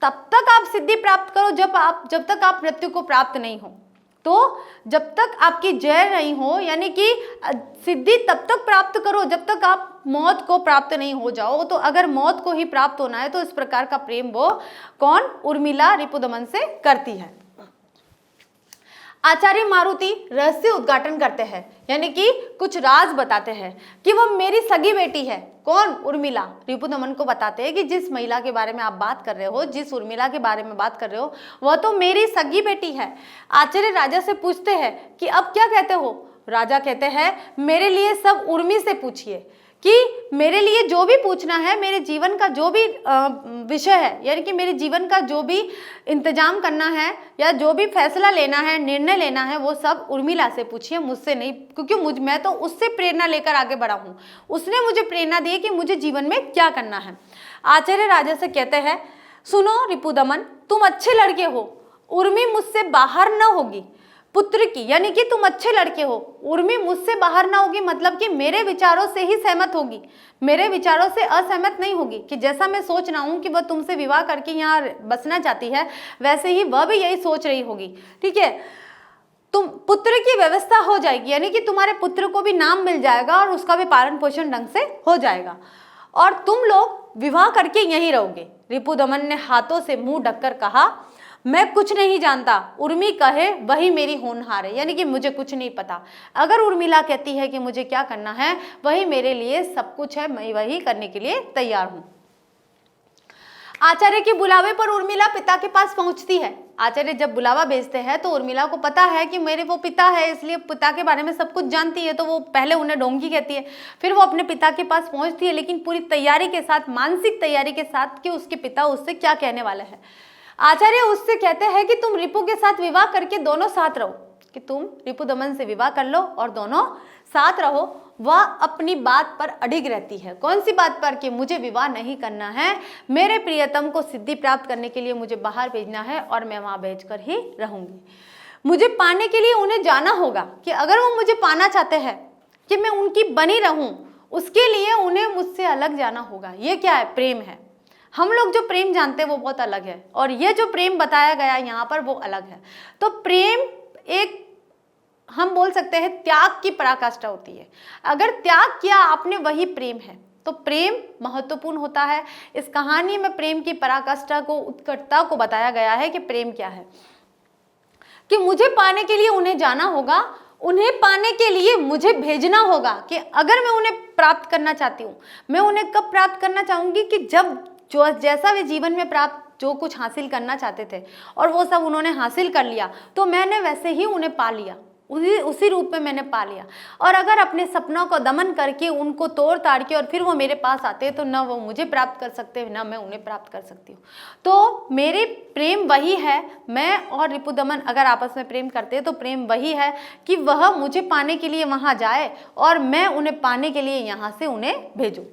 A: तब तक आप सिद्धि प्राप्त करो जब तक आप मृत्यु को प्राप्त नहीं हो। तो जब तक आपकी जय नहीं हो, यानी कि सिद्धि तब तक प्राप्त करो जब तक आप मौत को प्राप्त नहीं हो जाओ। तो अगर मौत को ही प्राप्त होना है तो इस प्रकार का प्रेम वो कौन? उर्मिला रिपुदमन से करती है। आचार्य मारुति रहस्य उद्घाटन करते हैं, यानी कि कुछ राज बताते हैं कि वह मेरी सगी बेटी है। कौन? उर्मिला। रिपुदमन को बताते हैं कि जिस महिला के बारे में आप बात कर रहे हो, जिस उर्मिला के बारे में बात कर रहे हो, वह तो मेरी सगी बेटी है। आचार्य राजा से पूछते हैं कि अब क्या कहते हो? राजा कहते हैं मेरे लिए सब उर्मी से पूछिए, कि मेरे लिए जो भी पूछना है, मेरे जीवन का जो भी विषय है, यानी कि मेरे जीवन का जो भी इंतजाम करना है या जो भी फैसला लेना है, निर्णय लेना है, वो सब उर्मिला से पूछिए, मुझसे नहीं, क्योंकि मैं तो उससे प्रेरणा लेकर आगे बढ़ा हूँ। उसने मुझे प्रेरणा दी कि मुझे जीवन में क्या करना है। आचार्य राजा से कहते हैं सुनो रिपुदमन, तुम अच्छे लड़के हो, उर्मी मुझसे बाहर न होगी पुत्र की, यानी कि तुम अच्छे लड़के हो, उर्मी मुझसे बाहर ना होगी, मतलब कि मेरे विचारों से ही सहमत होगी, मेरे विचारों से असहमत नहीं होगी। कि जैसा मैं सोच रहा हूँ कि वह तुमसे विवाह करके यहाँ बसना चाहती है, वैसे ही वह भी यही सोच रही होगी। ठीक है, तुम पुत्र की व्यवस्था हो जाएगी, यानी कि तुम्हारे पुत्र को भी नाम मिल जाएगा और उसका भी पालन पोषण ढंग से हो जाएगा और तुम लोग विवाह करके यहीं रहोगे। रिपुदमन ने हाथों से मुंह ढककर कहा, मैं कुछ नहीं जानता, उर्मी कहे वही मेरी होनहार है, यानी कि मुझे कुछ नहीं पता। अगर उर्मिला कहती है कि मुझे क्या करना है वही मेरे लिए सब कुछ है, मैं वही करने के लिए तैयार हूं। आचार्य के बुलावे पर उर्मिला पिता के पास पहुंचती है। आचार्य जब बुलावा भेजते हैं तो उर्मिला को पता है कि मेरे वो पिता है, इसलिए पिता के बारे में सब कुछ जानती है, तो वो पहले उन्हें डोंगी कहती है, फिर वो अपने पिता के पास पहुंचती है, लेकिन पूरी तैयारी के साथ, मानसिक तैयारी के साथ कि उसके पिता उससे क्या कहने वाले हैं। आचार्य उससे कहते हैं कि तुम रिपु के साथ विवाह करके दोनों साथ रहो, कि तुम रिपुदमन से विवाह कर लो और दोनों साथ रहो। वह अपनी बात पर अडिग रहती है। कौन सी बात पर? कि मुझे विवाह नहीं करना है, मेरे प्रियतम को सिद्धि प्राप्त करने के लिए मुझे बाहर भेजना है और मैं वहां भेजकर ही रहूंगी। मुझे पाने के लिए उन्हें जाना होगा, कि अगर वो मुझे पाना चाहते हैं कि मैं उनकी बनी रहूं, उसके लिए उन्हें मुझसे अलग जाना होगा। ये क्या है? प्रेम है। हम लोग जो प्रेम जानते हैं वो बहुत अलग है और ये जो प्रेम बताया गया यहाँ पर वो अलग है। तो प्रेम एक, हम बोल सकते हैं, त्याग की पराकाष्ठा होती है। अगर त्याग किया आपने वही प्रेम है, तो प्रेम महत्वपूर्ण होता है। इस कहानी में प्रेम की पराकाष्ठा को, उत्कटता को बताया गया है कि प्रेम क्या है। कि मुझे पाने के लिए उन्हें जाना होगा, उन्हें पाने के लिए मुझे भेजना होगा। कि अगर मैं उन्हें प्राप्त करना चाहती हूँ, मैं उन्हें कब प्राप्त करना चाहूंगी? कि जब जो जैसा वे जीवन में प्राप्त जो कुछ हासिल करना चाहते थे और वो सब उन्होंने हासिल कर लिया, तो मैंने वैसे ही उन्हें पा लिया, उसी रूप में मैंने पा लिया। और अगर अपने सपनों को दमन करके, उनको तोड़ ताड़ के और फिर वो मेरे पास आते हैं, तो ना वो मुझे प्राप्त कर सकते, ना मैं उन्हें प्राप्त कर सकती हूँ। तो मेरे प्रेम वही है, मैं और रिपुदमन अगर आपस में प्रेम करते हैं तो प्रेम वही है कि वह मुझे पाने के लिए वहाँ जाए और मैं उन्हें पाने के लिए यहाँ से उन्हें भेजूँ।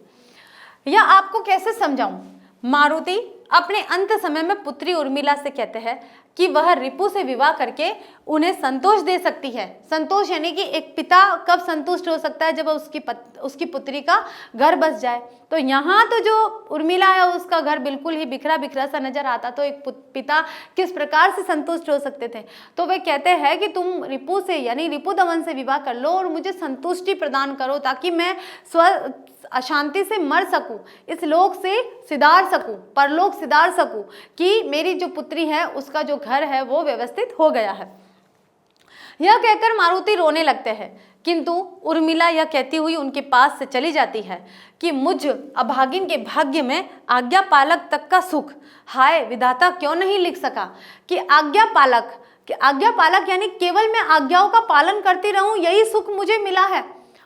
A: या आपको कैसे समझाऊँ? मारुति अपने अंत समय में पुत्री उर्मिला से कहते हैं कि वह रिपु से विवाह करके उन्हें संतोष दे सकती है। संतोष यानी कि एक पिता कब संतुष्ट हो सकता है? जब उसकी पुत्री का घर बस जाए। तो यहाँ तो जो उर्मिला है उसका घर बिल्कुल ही बिखरा बिखरा सा नजर आता, तो एक पिता किस प्रकार से संतुष्ट हो सकते थे? तो वे कहते हैं कि तुम रिपु से, यानी रिपुदमन से विवाह कर लो और मुझे संतुष्टि प्रदान करो, ताकि मैं अशांति से मर सकूं, इस लोक से सिधार सकूं, परलोक सिधार सकूं, कि मेरी जो पुत्री है उसका जो घर है वो व्यवस्थित हो गया है। यह कहकर मारुति रोने लगते हैं, किंतु उर्मिला यह कहती हुई उनके पास से चली जाती है कि मुझ अभागिन के भाग्य में आज्ञा पालक तक का सुख, हाय विधाता क्यों नहीं लिख सका। कि आज्ञा पालक यानी केवल मैं आज्ञाओं का पालन करती रहूं, यही सुख मुझे मिला है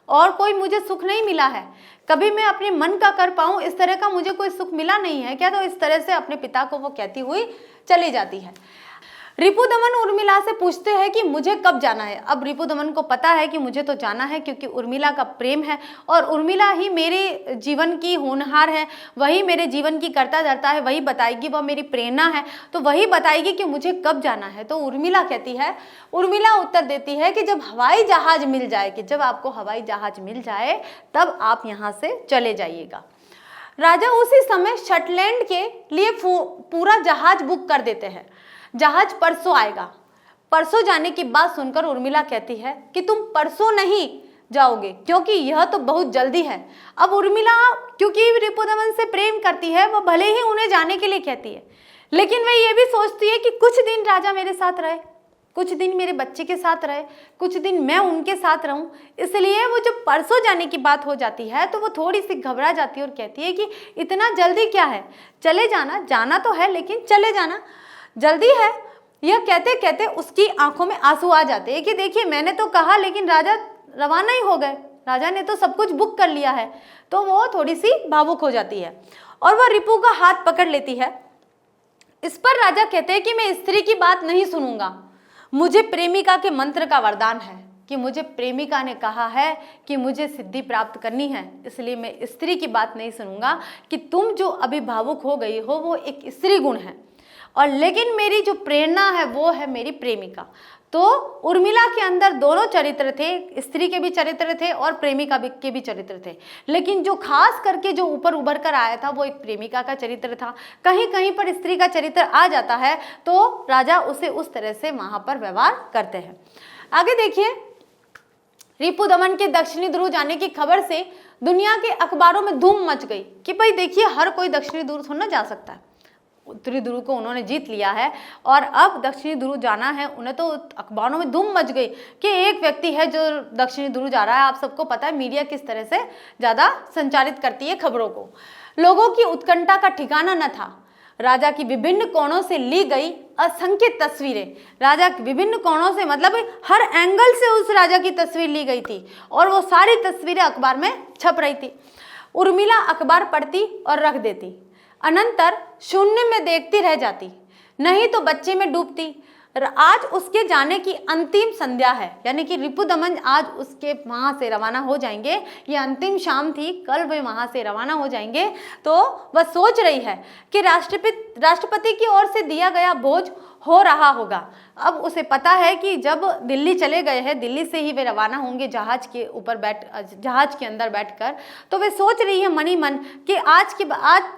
A: और कोई मुझे सुख नहीं मिला है। कभी मैं अपने मन का कर पाऊं, इस तरह का मुझे कोई सुख मिला नहीं है क्या? तो इस तरह से अपने पिता को वो कहती हुई चली जाती है। रिपुदमन उर्मिला से पूछते हैं कि मुझे कब जाना है। अब रिपुदमन को पता है कि मुझे तो जाना है, क्योंकि उर्मिला का प्रेम है और उर्मिला ही मेरे जीवन की होनहार है, वही मेरे जीवन की कर्ता धर्ता है, वही बताएगी, वह मेरी प्रेरणा है, तो वही बताएगी कि मुझे कब जाना है। तो उर्मिला कहती है, उर्मिला उत्तर देती है कि जब हवाई जहाज मिल जाए, कि जब आपको हवाई जहाज मिल जाए तब आप यहाँ से चले जाइएगा। राजा उसी समय शटलैंड के लिए पूरा जहाज बुक कर देते हैं। जहाज परसों आएगा। परसों जाने की बात सुनकर उर्मिला कहती है कि तुम परसों नहीं जाओगे, क्योंकि यह तो बहुत जल्दी है। अब उर्मिला क्योंकि रिपुदमन से प्रेम करती है, वह भले ही उन्हें जाने के लिए कहती है, लेकिन वह ये भी सोचती है कि कुछ दिन राजा मेरे साथ रहे, कुछ दिन मेरे बच्चे के साथ रहे, कुछ दिन मैं उनके साथ रहूं। इसलिए वो जब परसों जाने की बात हो जाती है तो वो थोड़ी सी घबरा जाती है और कहती है कि इतना जल्दी क्या है, चले जाना, जाना तो है लेकिन चले जाना, जल्दी है। यह कहते कहते उसकी आंखों में आंसू आ जाते हैं कि देखिए मैंने तो कहा, लेकिन राजा रवाना ही हो गए, राजा ने तो सब कुछ बुक कर लिया है। तो वो थोड़ी सी भावुक हो जाती है और वह रिपु का हाथ पकड़ लेती है। इस पर राजा कहते हैं कि मैं स्त्री की बात नहीं सुनूंगा, मुझे प्रेमिका के मंत्र का वरदान है, कि मुझे प्रेमिका ने कहा है कि मुझे सिद्धि प्राप्त करनी है, इसलिए मैं स्त्री की बात नहीं सुनूंगा। कि तुम जो अभी भावुक हो गई हो वो एक स्त्री गुण है, और लेकिन मेरी जो प्रेरणा है वो है मेरी प्रेमिका। तो उर्मिला के अंदर दोनों चरित्र थे, स्त्री के भी चरित्र थे और प्रेमिका के भी चरित्र थे, लेकिन जो खास करके जो ऊपर उभर कर आया था वो एक प्रेमिका का चरित्र था। कहीं कहीं पर स्त्री का चरित्र आ जाता है तो राजा उसे उस तरह से वहां पर व्यवहार करते हैं। आगे देखिए, रिपु दमन के दक्षिणी ध्रुव जाने की खबर से दुनिया के अखबारों में धूम मच गई कि भाई देखिए हर कोई दक्षिणी ध्रुव थोड़ा ना जा सकता है। उत्तरी ध्रुव को उन्होंने जीत लिया है और अब दक्षिणी ध्रुव जाना है, उन्हें तो अखबारों में धूम मच गई कि एक व्यक्ति है जो दक्षिणी ध्रुव जा रहा है। आप सबको पता है मीडिया किस तरह से ज़्यादा संचालित करती है खबरों को। लोगों की उत्कंठा का ठिकाना न था। राजा की विभिन्न कोणों से ली गई असंख्य तस्वीरें, राजा की विभिन्न कोणों से मतलब हर एंगल से उस राजा की तस्वीर ली गई थी और वो सारी तस्वीरें अखबार में छप रही थी। उर्मिला अखबार पढ़ती और रख देती, अनंतर शून्य में देखती रह जाती, नहीं तो बच्चे में डूबती। आज उसके जाने की अंतिम संध्या है, यानी कि रिपु दमन आज उसके वहाँ से रवाना हो जाएंगे। ये अंतिम शाम थी, कल वे वहाँ से रवाना हो जाएंगे। तो वह सोच रही है कि राष्ट्रपति की ओर से दिया गया भोज हो रहा होगा। अब उसे पता है कि जब दिल्ली चले गए हैं, दिल्ली से ही वे रवाना होंगे जहाज के अंदर बैठकर, तो वे सोच रही है मनी मन कि आज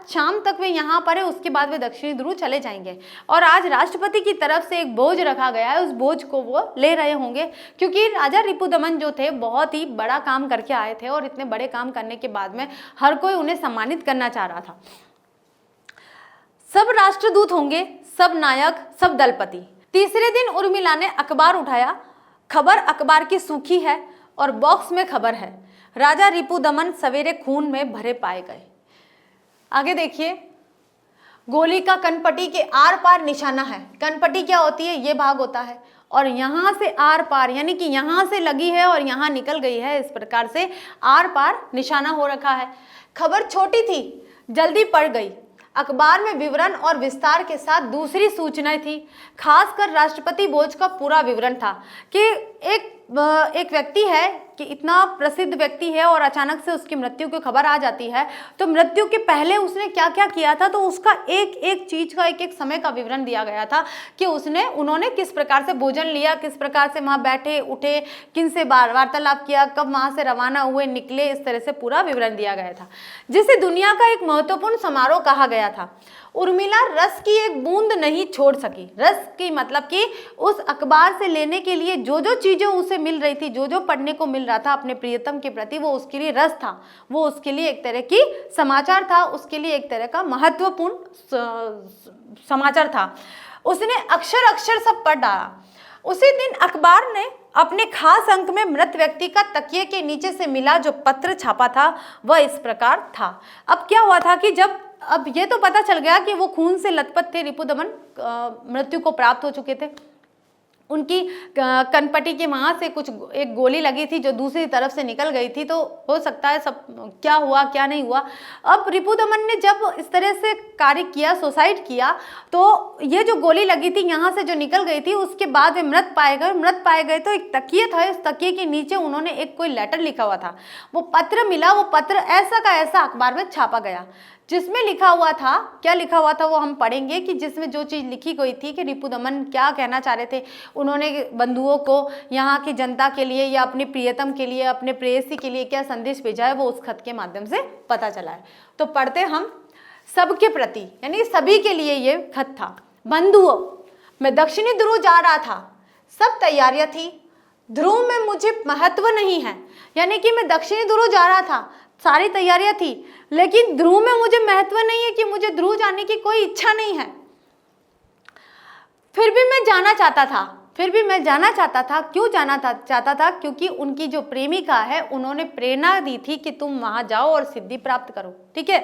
A: शाम तक वे यहाँ पर है, उसके बाद वे दक्षिणी ध्रुव चले जाएंगे। और आज राष्ट्रपति की तरफ से एक भोज रखा गया है, उस भोज को वो ले रहे होंगे, क्योंकि राजा रिपु दमन जो थे बहुत ही बड़ा काम करके आए थे और इतने बड़े काम करने के बाद में हर कोई उन्हें सम्मानित करना चाह रहा था। सब राष्ट्रदूत होंगे, सब नायक, सब दलपति। तीसरे दिन उर्मिला ने अखबार उठाया। खबर अखबार की सूखी है और बॉक्स में खबर है, राजा रिपु दमन सवेरे खून में भरे पाए गए। आगे देखिए, गोली का कनपटी के आर पार निशाना है। कनपटी क्या होती है? ये भाग होता है और यहाँ से आर पार, यानी कि यहाँ से लगी है और यहाँ निकल गई है, इस प्रकार से आर पार निशाना हो रखा है। खबर छोटी थी, जल्दी पड़ गई। अखबार में विवरण और विस्तार के साथ दूसरी सूचनाएं थी, खासकर राष्ट्रपति भोज का पूरा विवरण था कि एक व्यक्ति है कि इतना प्रसिद्ध व्यक्ति है और अचानक से उसकी मृत्यु की खबर आ जाती है, तो मृत्यु के पहले उसने क्या क्या किया था, तो उसका एक एक चीज का एक एक समय का विवरण दिया गया था कि उन्होंने किस प्रकार से भोजन लिया, किस प्रकार से वहाँ बैठे उठे, किन से वार्तालाप किया, कब वहाँ से रवाना हुए निकले, इस तरह से पूरा विवरण दिया गया था, जिसे दुनिया का एक महत्वपूर्ण समारोह कहा गया था। उर्मिला रस की एक बूंद नहीं छोड़ सकी। रस की मतलब कि उस अखबार से लेने के लिए जो जो चीजें उसे मिल रही थी, जो जो पढ़ने को मिल रहा था अपने प्रियतम के प्रति, वो उसके लिए रस था, वो उसके लिए एक तरह की समाचार था, उसके लिए एक तरह का महत्वपूर्ण समाचार था। उसने अक्षर अक्षर सब पढ़ डाला। उसी दिन अखबार ने अपने खास अंक में मृत व्यक्ति का तकिए के नीचे से मिला जो पत्र छापा था, वह इस प्रकार था। अब क्या हुआ था कि अब ये तो पता चल गया कि वो खून से लथपथ थे, रिपु दमन मृत्यु को प्राप्त हो चुके थे। उनकी कनपटी के वहाँ से एक गोली लगी थी जो दूसरी तरफ से निकल गई थी, तो हो सकता है सब क्या हुआ क्या नहीं हुआ। अब रिपु दमन ने जब इस तरह से कार्य किया, सुसाइड किया, तो ये जो गोली लगी थी यहाँ से जो निकल गई थी, उसके बाद वे मृत पाए गए। तो एक तकिए था, इस तकिए के नीचे उन्होंने एक कोई लेटर लिखा हुआ था, वो पत्र मिला। वो पत्र ऐसा का ऐसा अखबार में छापा गया, जिसमें लिखा हुआ था, क्या लिखा हुआ था वो हम पढ़ेंगे कि जिसमें जो चीज़ लिखी गई थी कि रिपु दमन क्या कहना चाह रहे थे, उन्होंने बंधुओं को, यहाँ की जनता के लिए या अपने प्रियतम के लिए, अपने प्रेयसी के लिए क्या संदेश भेजा है, वो उस खत के माध्यम से पता चला है। तो पढ़ते हम। सबके प्रति, यानी सभी के लिए ये खत था। बंधुओं, मैं दक्षिणी ध्रुव जा रहा था, सब तैयारियां थी। ध्रुव में मुझे महत्व नहीं है, यानी कि मैं दक्षिणी ध्रुव जा रहा था, सारी तैयारियां थी, लेकिन ध्रुव में मुझे महत्व नहीं है, कि मुझे ध्रुव जाने की कोई इच्छा नहीं है। फिर भी मैं जाना चाहता था। क्यों जाना चाहता था? क्योंकि उनकी जो प्रेमिका है, उन्होंने प्रेरणा दी थी कि तुम वहां जाओ और सिद्धि प्राप्त करो, ठीक है।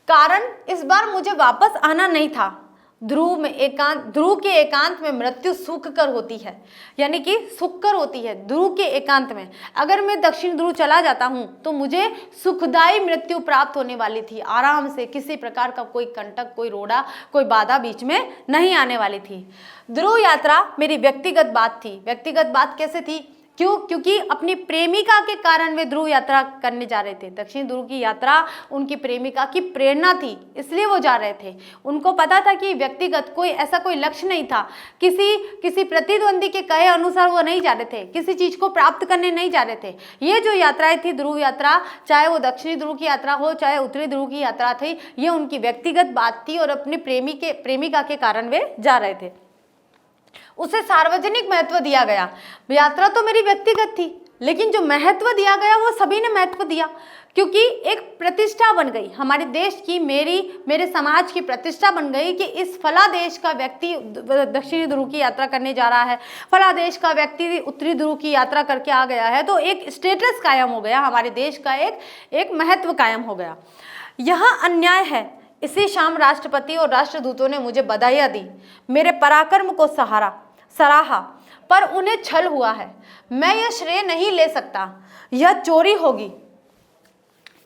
A: कारण इस बार मुझे वापस आना नहीं था। ध्रुव के एकांत में मृत्यु सुखकर होती है, यानी कि सुखकर होती है ध्रुव के एकांत में। अगर मैं दक्षिण ध्रुव चला जाता हूं तो मुझे सुखदायी मृत्यु प्राप्त होने वाली थी, आराम से, किसी प्रकार का कोई कंटक, कोई रोड़ा, कोई बाधा बीच में नहीं आने वाली थी। ध्रुव यात्रा मेरी व्यक्तिगत बात थी। व्यक्तिगत बात कैसे थी? क्योंकि अपनी प्रेमिका के कारण वे ध्रुव यात्रा करने जा रहे थे। दक्षिण ध्रुव की यात्रा उनकी प्रेमिका की प्रेरणा थी, इसलिए वो जा रहे थे। उनको पता था कि व्यक्तिगत कोई लक्ष्य नहीं था, किसी प्रतिद्वंदी के कहे अनुसार वो नहीं जा रहे थे, किसी चीज को प्राप्त करने नहीं जा रहे थे। ये जो यात्राएं थी, ध्रुव यात्रा, चाहे वो दक्षिणी ध्रुव की यात्रा हो, चाहे उत्तरी ध्रुव की यात्रा थी, ये उनकी व्यक्तिगत बात थी और अपनी प्रेमिका के कारण वे जा रहे थे। उसे सार्वजनिक महत्व दिया गया। यात्रा तो मेरी व्यक्तिगत थी, लेकिन जो महत्व दिया गया वो सभी ने महत्व दिया, क्योंकि एक प्रतिष्ठा बन गई हमारे देश की, मेरे समाज की प्रतिष्ठा बन गई कि इस फला देश का व्यक्ति दक्षिणी ध्रुव की यात्रा करने जा रहा है, फला देश का व्यक्ति उत्तरी ध्रुव की यात्रा करके आ गया है। तो एक स्टेटस कायम हो गया, हमारे देश का एक महत्व कायम हो गया। यह अन्याय है। इसी शाम राष्ट्रपति और राष्ट्रदूतों ने मुझे बधाइयाँ दी, मेरे पराक्रम को सराहा, पर उन्हें छल हुआ है। मैं यह श्रेय नहीं ले सकता, यह चोरी होगी।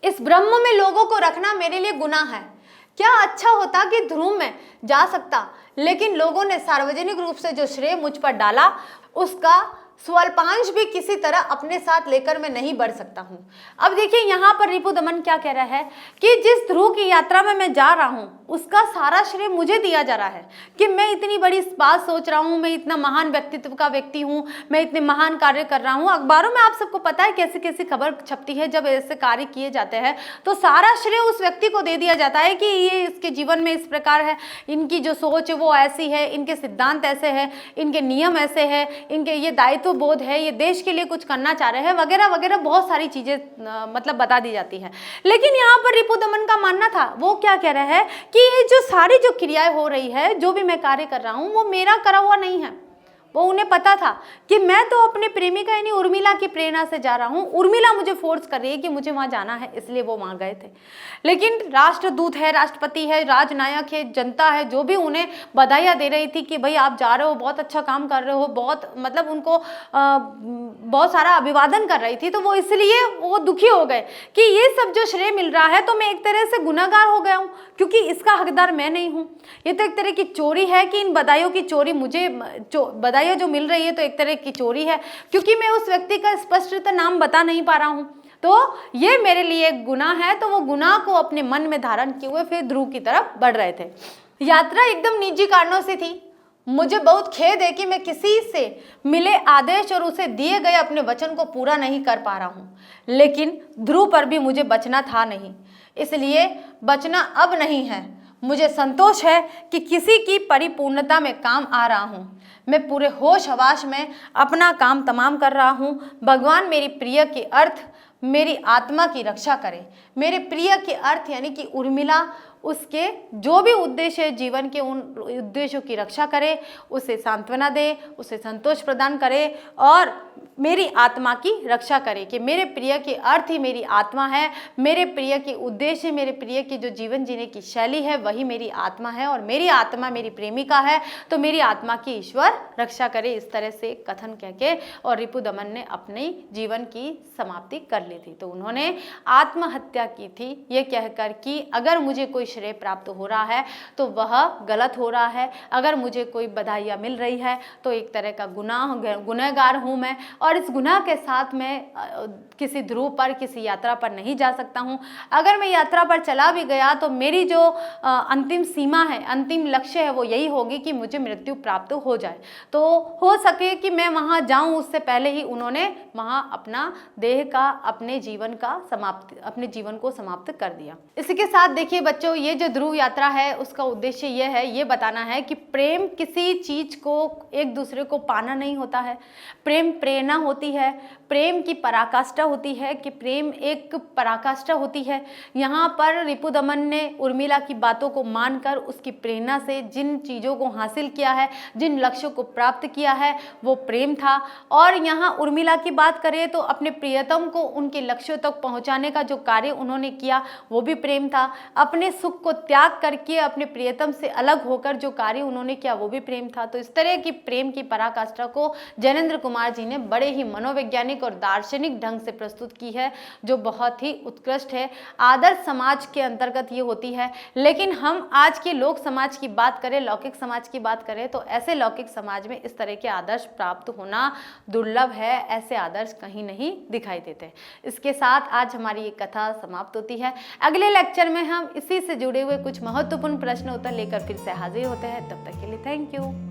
A: इस ब्रह्म में लोगों को रखना मेरे लिए गुनाह है। क्या अच्छा होता कि ध्रुव में जा सकता, लेकिन लोगों ने सार्वजनिक रूप से जो श्रेय मुझ पर डाला उसका स्वल्पांश भी किसी तरह अपने साथ लेकर मैं नहीं बढ़ सकता हूँ। अब देखिए यहाँ पर रिपुदमन क्या कह रहा है कि जिस ध्रुव की यात्रा में मैं जा रहा हूँ उसका सारा श्रेय मुझे दिया जा रहा है कि मैं इतनी बड़ी बात सोच रहा हूँ, मैं इतना महान व्यक्तित्व का व्यक्ति हूँ, मैं इतने महान कार्य कर रहा हूँ। अखबारों में आप सबको पता है कैसी कैसी खबर छपती है, जब ऐसे कार्य किए जाते हैं तो सारा श्रेय उस व्यक्ति को दे दिया जाता है कि ये इसके जीवन में इस प्रकार है, इनकी जो सोच है वो ऐसी है, इनके सिद्धांत ऐसे है, इनके नियम ऐसे है, इनके ये दायित्व बोध है, ये देश के लिए कुछ करना चाह रहे हैं, वगैरह वगैरह बहुत सारी चीजें मतलब बता दी जाती है। लेकिन यहाँ पर रिपुदमन का मानना था, वो क्या कह रहा है कि ये जो सारी जो क्रियाएं हो रही है, जो भी मैं कार्य कर रहा हूँ वो मेरा करा हुआ नहीं है। वो उन्हें पता था कि मैं तो अपने प्रेमिका यानी उर्मिला की प्रेरणा से जा रहा हूँ, उर्मिला मुझे फोर्स कर रही है कि मुझे वहाँ जाना है, इसलिए वो वहाँ गए थे। लेकिन राष्ट्रदूत है, राष्ट्रपति है, राजनायक है, जनता है, जो भी उन्हें बधाइयाँ दे रही थी कि भाई आप जा रहे हो, बहुत अच्छा काम कर रहे हो, बहुत मतलब उनको बहुत सारा अभिवादन कर रही थी, तो वो इसलिए वो दुखी हो गए कि ये सब जो श्रेय मिल रहा है तो मैं एक तरह से गुनहगार हो गया हूँ, क्योंकि इसका हकदार मैं नहीं हूँ। ये तो एक तरह की चोरी है कि इन बधाइयों की चोरी मुझे बधाइयाँ जो मिल रही है तो एक तरह की चोरी है, क्योंकि मैं उस व्यक्ति का स्पष्टतः नाम बता नहीं पा रहा हूँ, तो ये मेरे लिए एक गुनाह है। तो वो गुनाह को अपने मन में धारण किए हुए फिर ध्रुव की तरफ बढ़ रहे थे। यात्रा एकदम निजी कारणों से थी। मुझे बहुत खेद है कि मैं किसी से मिले आदेश और उसे दिए गए अपने वचन को पूरा नहीं कर पा रहा हूँ, लेकिन ध्रुव पर भी मुझे बचना था नहीं, इसलिए बचना अब नहीं है। मुझे संतोष है कि किसी की परिपूर्णता में काम आ रहा हूँ। मैं पूरे होश हवास में अपना काम तमाम कर रहा हूँ। भगवान मेरी प्रिय के अर्थ मेरी आत्मा की रक्षा करे। मेरे प्रिय के अर्थ यानी कि उर्मिला, उसके जो भी उद्देश्य है जीवन के, उन उद्देश्यों की रक्षा करे, उसे सांत्वना दे, उसे संतोष प्रदान करे और मेरी आत्मा की रक्षा करे कि मेरे प्रिय के अर्थ ही मेरी आत्मा है, मेरे प्रिय के उद्देश्य, मेरे प्रिय की जो जीवन जीने की शैली है वही मेरी आत्मा है और मेरी आत्मा मेरी प्रेमिका है, तो मेरी आत्मा की ईश्वर रक्षा करे। इस तरह से कथन कह के और रिपुदमन ने अपने जीवन की समाप्ति कर ली थी। तो उन्होंने आत्महत्या की थी ये कहकर कि अगर मुझे कोई श्रेय प्राप्त हो रहा है तो वह गलत हो रहा है, अगर मुझे कोई बधाइयाँ मिल रही है तो एक तरह का गुनहगार हूँ मैं, और इस गुनाह के साथ मैं किसी ध्रुव पर, किसी यात्रा पर नहीं जा सकता हूँ। अगर मैं यात्रा पर चला भी गया तो मेरी जो अंतिम सीमा है, अंतिम लक्ष्य है वो यही होगी कि मुझे मृत्यु प्राप्त हो जाए, तो हो सके कि मैं वहाँ जाऊँ उससे पहले ही उन्होंने वहाँ अपना देह का, अपने जीवन को समाप्त कर दिया। इसी के साथ देखिए बच्चों, ये जो ध्रुव यात्रा है उसका उद्देश्य ये है, ये बताना है कि प्रेम किसी चीज को एक दूसरे को पाना नहीं होता है। प्रेम प्रेरणा होती है, प्रेम की पराकाष्ठा होती है, कि प्रेम एक पराकाष्ठा होती है। यहाँ पर रिपुदमन ने उर्मिला की बातों को मानकर उसकी प्रेरणा से जिन चीज़ों को हासिल किया है, जिन लक्ष्यों को प्राप्त किया है वो प्रेम था। और यहाँ उर्मिला की बात करें तो अपने प्रियतम को उनके लक्ष्यों तक पहुँचाने का जो कार्य उन्होंने किया वो भी प्रेम था। अपने सुख को त्याग करके अपने प्रियतम से अलग होकर जो कार्य उन्होंने किया वो भी प्रेम था। तो इस तरह की प्रेम की पराकाष्ठा को जैनेंद्र कुमार जी ने बड़े ही मनोवैज्ञानिक और दार्शनिक ढंग से प्रस्तुत की है, जो बहुत ही उत्कृष्ट है। आदर्श समाज के अंतर्गत ये होती है, लेकिन हम आज के लोक समाज की बात करें, लौकिक समाज की बात करें तो ऐसे लौकिक समाज में इस तरह के आदर्श प्राप्त होना दुर्लभ है, ऐसे आदर्श कहीं नहीं दिखाई देते। इसके साथ आज हमारी ये कथा समाप्त होती है। अगले लेक्चर में हम इसी से जुड़े हुए कुछ महत्वपूर्ण प्रश्न उत्तर लेकर फिर से हाजिर होते हैं। तब तक के लिए थैंक यू।